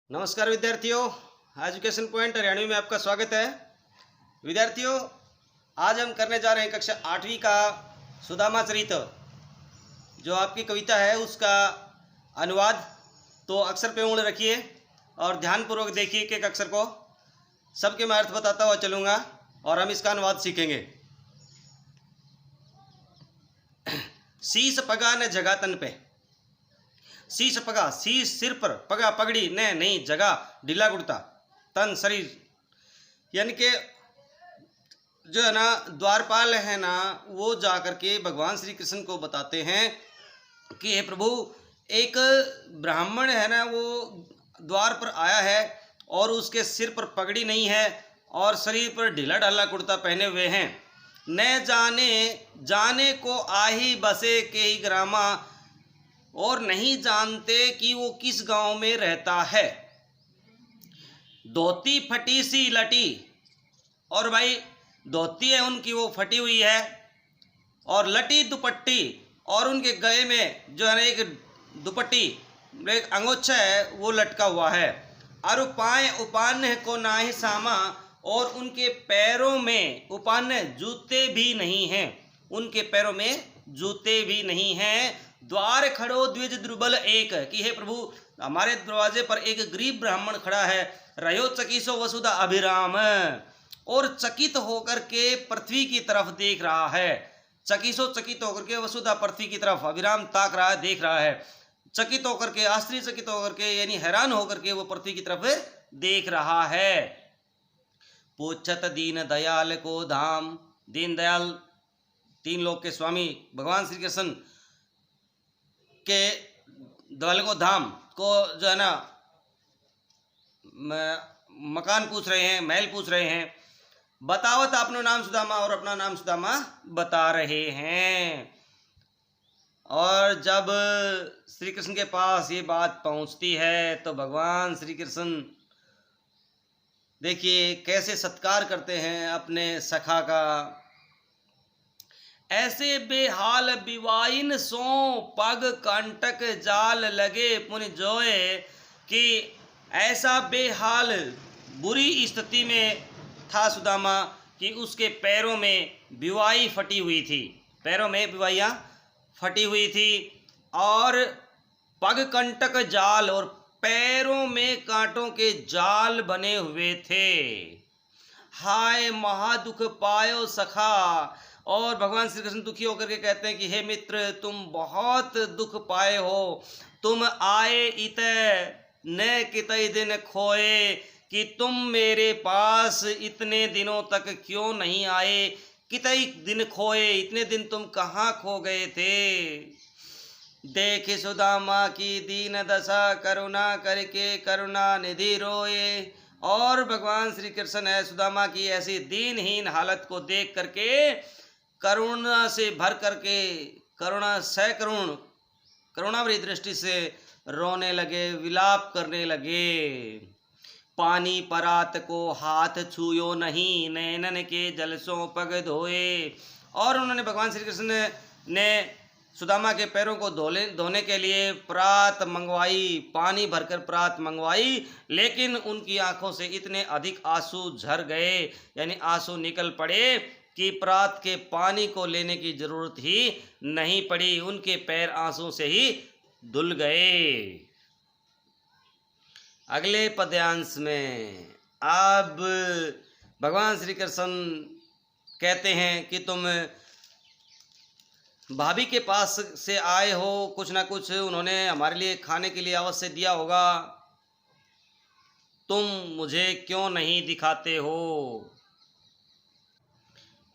नमस्कार विद्यार्थियों, education point Haryanvi में आपका स्वागत है। विद्यार्थियों, आज हम करने जा रहे हैं कक्षा 8वीं का सुदामा चरित, जो आपकी कविता है उसका अनुवाद। तो अक्षर पे उंगली रखिए और ध्यानपूर्वक देखिए कि एक अक्षर को। सबके मैं अर्थ बताता हुआ चलूँगा और हम इसका अनुवाद सीखेंगे। शीश पगा न जगा तन पे। शीश पगा, शीश सिर पर, पगा पगड़ी, ने नहीं जगह ढीला कुर्ता, तन शरीर, यानी कि जो है ना द्वारपाल है ना, वो जा कर के भगवान श्री कृष्ण को बताते हैं कि हे प्रभु, एक ब्राह्मण है ना, वो द्वार पर आया है और उसके सिर पर पगड़ी नहीं है और शरीर पर ढीला ढाला कुर्ता पहने हुए हैं। न जाने जाने को आही बसे के ही ग्रामा, और नहीं जानते कि वो किस गांव में रहता है। धोती फटी सी लटी, और भाई धोती है उनकी वो फटी हुई है, और लटी दुपट्टी, और उनके गले में जो है ना एक दुपट्टी, एक अंगोछा है वो लटका हुआ है। और पाए उपान्य को नाहि सामा, और उनके पैरों में उपान्य जूते भी नहीं हैं, उनके पैरों में जूते भी नहीं हैं। द्वार खड़ो द्विज दुर्बल एक, कि हे प्रभु, हमारे दरवाजे पर एक गरीब ब्राह्मण खड़ा है। रहो चकीसो वसुधा अभिराम, और चकित होकर के पृथ्वी की तरफ देख रहा है। चकित होकर के वसुधा पृथ्वी की तरफ, अभिराम ताक रहा है, देख रहा है। चकित होकर के, आश्चर्यचकित होकर के, यानी हैरान होकर के वो पृथ्वी की तरफ देख रहा है। पूछत दीन दयाल को धाम, दीन दयाल तीन लोक के स्वामी भगवान श्री कृष्ण के दयाल को धाम को जो है ना मकान पूछ रहे हैं, महल पूछ रहे हैं। बतावत अपना नाम सुदामा, और अपना नाम सुदामा बता रहे हैं। और जब श्री कृष्ण के पास ये बात पहुंचती है तो भगवान श्री कृष्ण देखिए कैसे सत्कार करते हैं अपने सखा का। ऐसे बेहाल बिवाइन सो पग कंटक जाल लगे पुन जोए, कि ऐसा बेहाल बुरी स्थिति में था सुदामा कि उसके पैरों में बिवाई फटी हुई थी, पैरों में बिवाइयाँ फटी हुई थी, और पग कंटक जाल, और पैरों में कांटों के जाल बने हुए थे। हाय महादुख पायो सखा, और भगवान श्री कृष्ण दुखी होकर के कहते हैं कि हे मित्र, तुम बहुत दुख पाए हो। तुम आए इत न कितई दिन खोए, कि तुम मेरे पास इतने दिनों तक क्यों नहीं आए। कितई दिन खोए, इतने दिन तुम कहाँ खो गए थे। देख सुदामा की दीन दशा, करुणा करके करुणा निधि रोए। और भगवान श्री कृष्ण है सुदामा की ऐसी दीनहीन हालत को देख करके करुणा से भर करके, करुणा सैकरुण करुणाभरी दृष्टि से रोने लगे, विलाप करने लगे। पानी परात को हाथ छूयो नहीं, नैनन के जल सो पग धोए। और उन्होंने भगवान श्री कृष्ण ने सुदामा के पैरों को धोने के लिए प्रात मंगवाई, पानी भरकर प्रात मंगवाई, लेकिन उनकी आंखों से इतने अधिक आंसू झर गए, यानी आंसू निकल पड़े कि प्रात के पानी को लेने की जरूरत ही नहीं पड़ी। उनके पैर आंसू से ही धुल गए। अगले पद्यांश में अब भगवान श्री कृष्ण कहते हैं कि तुम भाभी के पास से आए हो, कुछ ना कुछ उन्होंने हमारे लिए खाने के लिए अवश्य दिया होगा, तुम मुझे क्यों नहीं दिखाते हो।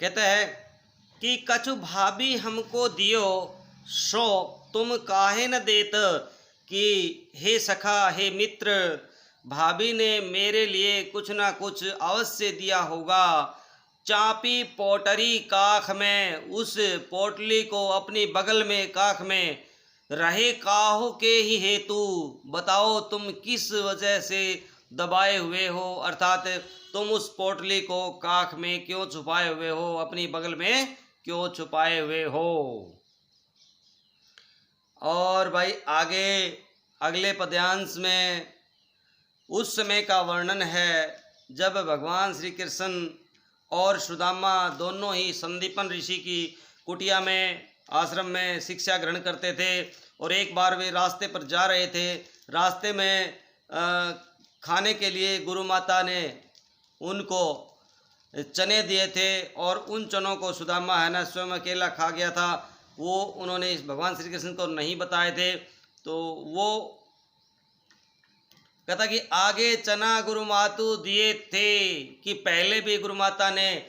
कहते हैं कि कछु भाभी हमको दियो, सो तुम काहे न देत, कि हे सखा, हे मित्र, भाभी ने मेरे लिए कुछ ना कुछ अवश्य दिया होगा। चापी पोटरी काख में, उस पोटली को अपनी बगल में काख में रहे काहो के ही हेतु, बताओ तुम किस वजह से दबाए हुए हो, अर्थात तुम उस पोटली को काख में क्यों छुपाए हुए हो, अपनी बगल में क्यों छुपाए हुए हो। और भाई आगे अगले पद्यांश में उस समय का वर्णन है जब भगवान श्री कृष्ण और सुदामा दोनों ही संदीपन ऋषि की कुटिया में आश्रम में शिक्षा ग्रहण करते थे। और एक बार वे रास्ते पर जा रहे थे, रास्ते में खाने के लिए गुरु माता ने उनको चने दिए थे और उन चनों को सुदामा है ना स्वयं अकेला खा गया था। वो उन्होंने इस भगवान श्री कृष्ण को नहीं बताए थे। तो वो कहता कि आगे चना गुरु मातु दिए थे, कि पहले भी गुरु माता ने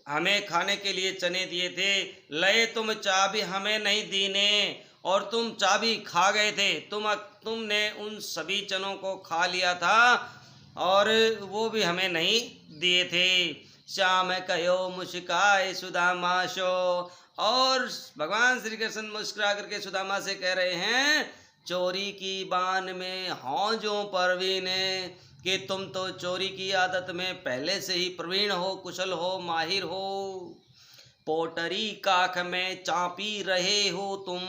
हमें खाने के लिए चने दिए थे। लए तुम चाबी हमें नहीं दीने, और तुम चाबी खा गए थे। तुमने उन सभी चनों को खा लिया था और वो भी हमें नहीं दिए थे। श्याम कहो मुस्काए सुदामा शो। और भगवान श्री कृष्ण मुस्कुरा करके सुदामा से कह रहे हैं, चोरी की बान में हौजों परवीन, कि तुम तो चोरी की आदत में पहले से ही प्रवीण हो, कुशल हो, माहिर हो। पोटरी काख में चापी रहे हो तुम,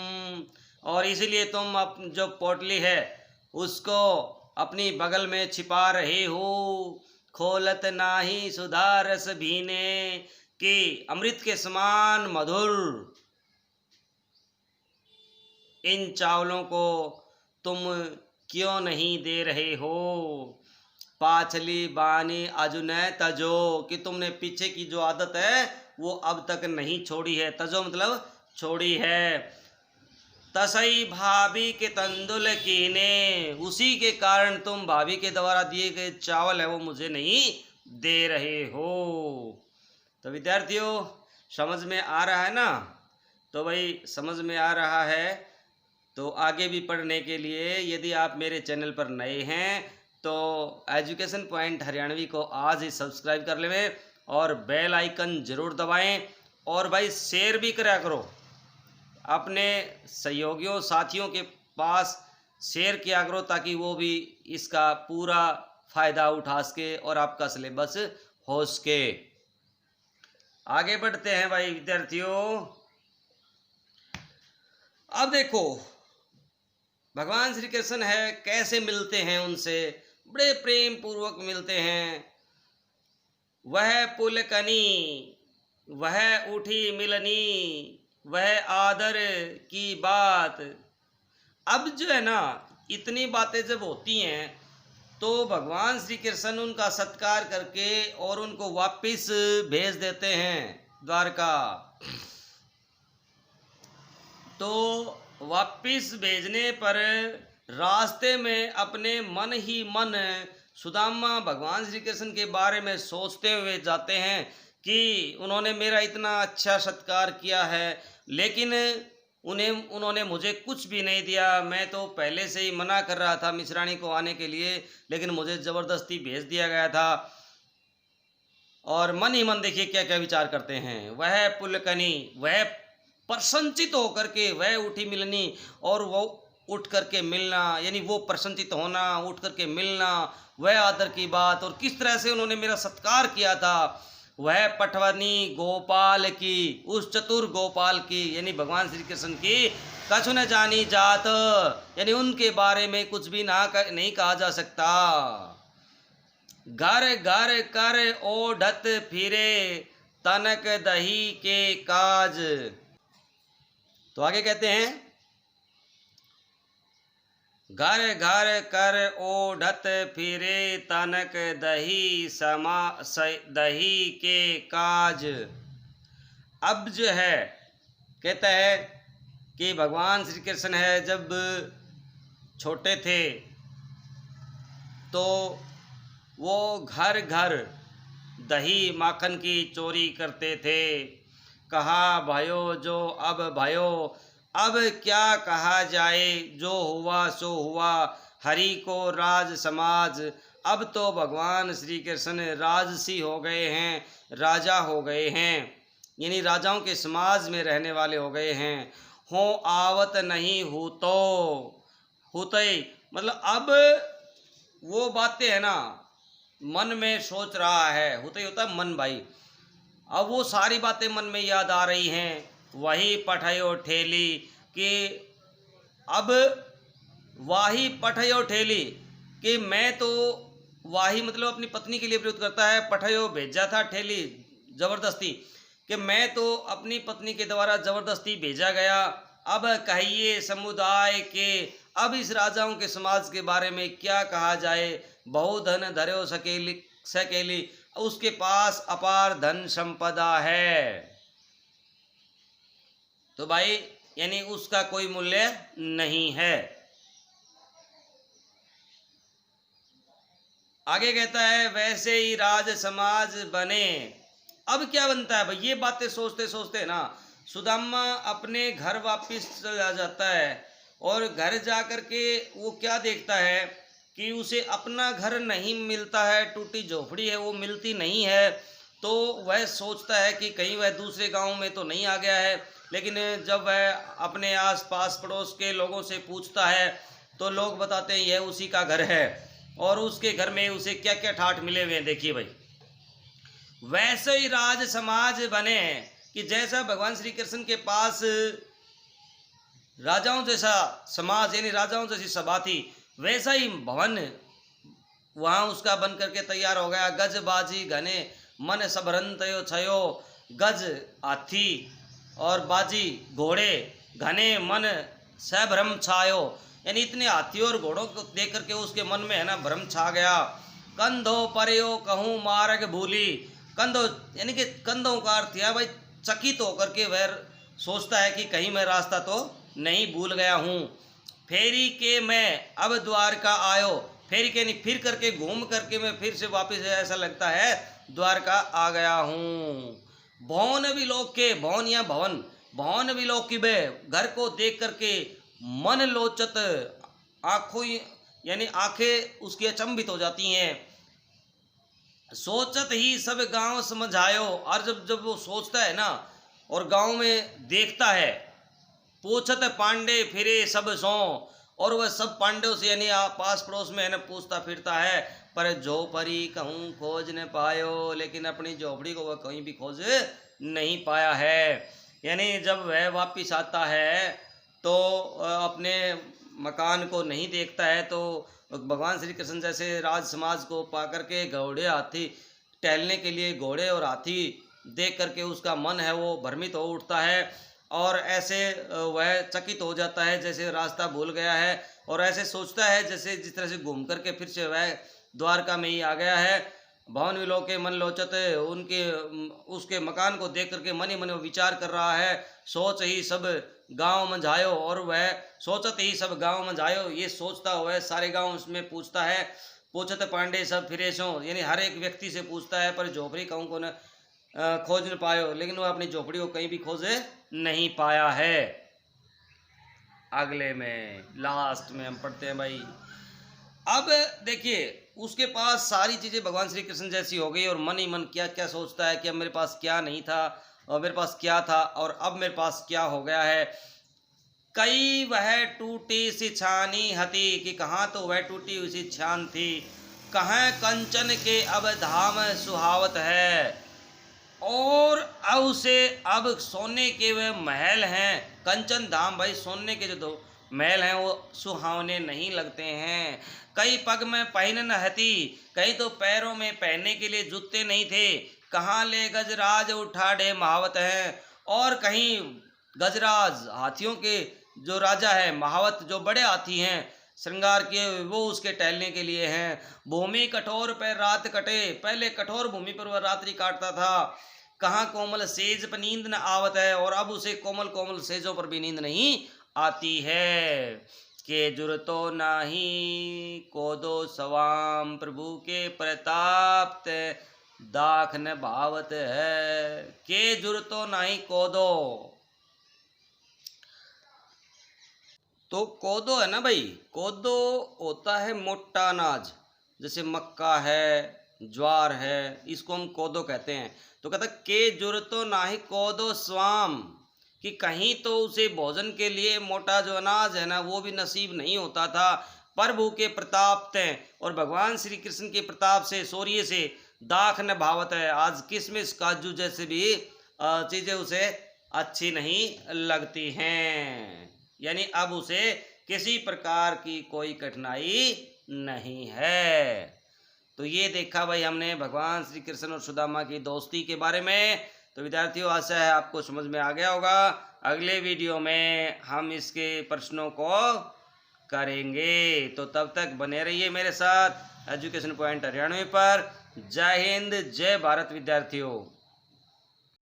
और इसलिए तुम जो पोटली है उसको अपनी बगल में छिपा रहे हो। खोलत नाही सुधा रस भीने, कि अमृत के समान मधुर इन चावलों को तुम क्यों नहीं दे रहे हो। पाछली बानी अजुनय तजो, कि तुमने पीछे की जो आदत है वो अब तक नहीं छोड़ी है। तजो मतलब छोड़ी है। तसई भाभी के तंदुल कीने, उसी के कारण तुम भाभी के द्वारा दिए गए चावल है वो मुझे नहीं दे रहे हो। तो विद्यार्थियों समझ में आ रहा है ना? तो भाई समझ में आ रहा है तो आगे भी पढ़ने के लिए यदि आप मेरे चैनल पर नए हैं तो एजुकेशन पॉइंट हरियाणवी को आज ही सब्सक्राइब कर लें और बेल आइकन ज़रूर दबाएं। और भाई शेयर भी करा करो, अपने सहयोगियों साथियों के पास शेयर किया करो ताकि वो भी इसका पूरा फ़ायदा उठा सके और आपका सिलेबस हो सके। आगे बढ़ते हैं भाई विद्यार्थियों। अब देखो भगवान श्री कृष्ण है कैसे मिलते हैं उनसे, बड़े प्रेम पूर्वक मिलते हैं। वह पुलकनी वह उठी मिलनी, वह आदर की बात। अब जो है ना इतनी बातें जब होती हैं तो भगवान श्री कृष्ण उनका सत्कार करके और उनको वापस भेज देते हैं द्वारका। तो वापस भेजने पर रास्ते में अपने मन ही मन सुदामा भगवान श्री कृष्ण के बारे में सोचते हुए जाते हैं कि उन्होंने मेरा इतना अच्छा सत्कार किया है लेकिन उन्होंने मुझे कुछ भी नहीं दिया। मैं तो पहले से ही मना कर रहा था मिश्राणी को आने के लिए, लेकिन मुझे ज़बरदस्ती भेज दिया गया था। और मन ही मन देखिए क्या क्या विचार करते हैं। वह पुलकनी वह प्रसन्नचित होकर के वह उठी मिलनी, और वो उठ करके मिलना यानी वो प्रसन्नचित होना, उठ करके मिलना, वह आदर की बात। और किस तरह से उन्होंने मेरा सत्कार किया था। वह पटवनी गोपाल की, उस चतुर गोपाल की यानी भगवान श्री कृष्ण की कछु न जानी जात, यानी उनके बारे में कुछ भी नहीं कहा जा सकता। घर घर कर ओढ़त फिरे तनक दही के काज। तो आगे कहते हैं घर घर कर ओढ़त फिरे तनक दही के काज। अब जो है कहता है कि भगवान श्री कृष्ण है जब छोटे थे तो वो घर घर दही माखन की चोरी करते थे। कहा भयो जो अब भयो, अब क्या कहा जाए, जो हुआ सो हुआ, हरि को राज समाज। अब तो भगवान श्री कृष्ण राजसी हो गए हैं, राजा हो गए हैं, यानी राजाओं के समाज में रहने वाले हो गए हैं। हो आवत नहीं हो तो होते, मतलब अब वो बातें है ना मन में सोच रहा है, होता ही होता है मन भाई। अब वो सारी बातें मन में याद आ रही हैं। वही पठयो ठेली कि अब वाही पठयो ठेली, कि मैं तो वाही मतलब अपनी पत्नी के लिए प्रयुक्त करता है, पठयो भेजा था ठेली जबरदस्ती, कि मैं तो अपनी पत्नी के द्वारा जबरदस्ती भेजा गया। अब कहिए समुदाय के, अब इस राजाओं के समाज के बारे में क्या कहा जाए। बहुधन धर्यो सकेली सकेली, उसके पास अपार धन संपदा है। तो भाई यानी उसका कोई मूल्य नहीं है। आगे कहता है वैसे ही राज समाज बने। अब क्या बनता है भाई, ये बातें सोचते सोचते ना सुदामा अपने घर वापस चला जाता है, और घर जा कर के वो क्या देखता है कि उसे अपना घर नहीं मिलता है, टूटी झोपड़ी है वो मिलती नहीं है। तो वह सोचता है कि कहीं वह दूसरे गांव में तो नहीं आ गया है। लेकिन जब वह अपने आस पास पड़ोस के लोगों से पूछता है तो लोग बताते हैं यह उसी का घर है, और उसके घर में उसे क्या क्या ठाठ मिले हुए हैं। देखिए भाई, वैसे ही राज समाज बने, कि जैसा भगवान श्री कृष्ण के पास राजाओं जैसा समाज यानी राजाओं जैसी सभा थी, वैसा ही भवन वहाँ उसका बन करके तैयार हो गया। गज बाजी घने मन सबरंतयो छयो, गज हाथी और बाजी घोड़े, घने मन सभ्रम छायो, यानी इतने हाथियों और घोड़ों को देख करके उसके मन में है ना भ्रम छा गया। कंधो परयो कहूँ मार्ग भूली, कंधो यानी कि कंधों का अर्थ है भाई चकित होकर के वह सोचता है कि कहीं मैं रास्ता तो नहीं भूल गया हूँ। फेरी के मैं अब द्वारका आयो, फेरी के नहीं फिर करके घूम करके मैं फिर से वापस ऐसा लगता है द्वारका आ गया हूँ। भवन विलोक के, भवन या भवन, भवन विलोक की बे, घर को देख करके मन लोचत, आंखों यानी आंखें उसकी अचंभित हो जाती हैं। सोचत ही सब गांव समझायो, और जब जब वो सोचता है ना और गांव में देखता है, पूछत पांडे फिरे सब सो, और वह सब पांडवों से यानी पास पड़ोस में है ना पूछता फिरता है, पर झोपड़ी कहूँ खोज न पायो, लेकिन अपनी झोपड़ी को वह कहीं भी खोज नहीं पाया है। यानी जब वह वापिस आता है तो अपने मकान को नहीं देखता है, तो भगवान श्री कृष्ण जैसे राज समाज को पा करके घोड़े हाथी टहलने के लिए घोड़े और हाथी देख करके उसका मन है वो भ्रमित हो उठता है, और ऐसे वह चकित हो जाता है जैसे रास्ता भूल गया है, और ऐसे सोचता है जैसे जिस तरह से घूम करके फिर से वह द्वारका में ही आ गया है। भवन विलोक के मन लोचत, उनके उसके मकान को देख करके मन ही मन विचार कर रहा है। सोच ही सब गांव मंझायो, और वह सोचत ही सब गांव मंझायो, ये सोचता हुआ सारे गांव उसमें पूछता है। पूछत पांडे सब फिरे सो, यानी हर एक व्यक्ति से पूछता है, पर झोपड़ी कहूँ को न खोज न पायो, लेकिन वह अपनी झोपड़ी को कहीं भी खोजे नहीं पाया है। अगले में लास्ट में हम पढ़ते हैं भाई। अब देखिए उसके पास सारी चीज़ें भगवान श्री कृष्ण जैसी हो गई, और मन ही मन क्या क्या सोचता है कि अब मेरे पास क्या नहीं था और मेरे पास क्या था और अब मेरे पास क्या हो गया है। कई वह टूटी सी छानी हती, कि कहाँ तो वह टूटी हुई सी छान थी, कहाँ कंचन के अब धाम सुहावत है, और अब उसे अब सोने के वे महल हैं। कंचन धाम भाई सोने के जो दो महल हैं वो सुहावने नहीं लगते हैं। कई पग में पहनन हती, कहीं तो पैरों में पहनने के लिए जूते नहीं थे, कहाँ ले गजराज उठाड़े महावत हैं, और कहीं गजराज हाथियों के जो राजा है महावत जो बड़े हाथी हैं श्रृंगार किए वो उसके टहलने के लिए हैं। भूमि कठोर पर रात कटे, पहले कठोर भूमि पर वह रात्रि काटता था। कहाँ कोमल सेज पर नींद न आवत है, और अब उसे कोमल कोमल सेजों पर भी नींद नहीं आती है। के जुरतो नाही कोदो सवाम, प्रभु के प्रताप ते दाख न भावत है। के जुरतो नाही कोदो, तो कोदो है ना भाई, कोदो होता है मोटा अनाज, जैसे मक्का है ज्वार है, इसको हम कोदो कहते हैं। तो कहता के जुरतो नाही कोदो स्वाम, कि कहीं तो उसे भोजन के लिए मोटा जो अनाज है ना वो भी नसीब नहीं होता था। प्रभु के प्रताप ते, और भगवान श्री कृष्ण के प्रताप से शौर्य से दाख न भावत है, आज किशमिश काजू जैसे भी चीज़ें उसे अच्छी नहीं लगती हैं। यानी अब उसे किसी प्रकार की कोई कठिनाई नहीं है। तो ये देखा भाई हमने भगवान श्री कृष्ण और सुदामा की दोस्ती के बारे में। तो विद्यार्थियों, आशा है आपको समझ में आ गया होगा। अगले वीडियो में हम इसके प्रश्नों को करेंगे। तो तब तक बने रहिए मेरे साथ एजुकेशन पॉइंट 98 पर। जय हिंद, जय भारत विद्यार्थियों।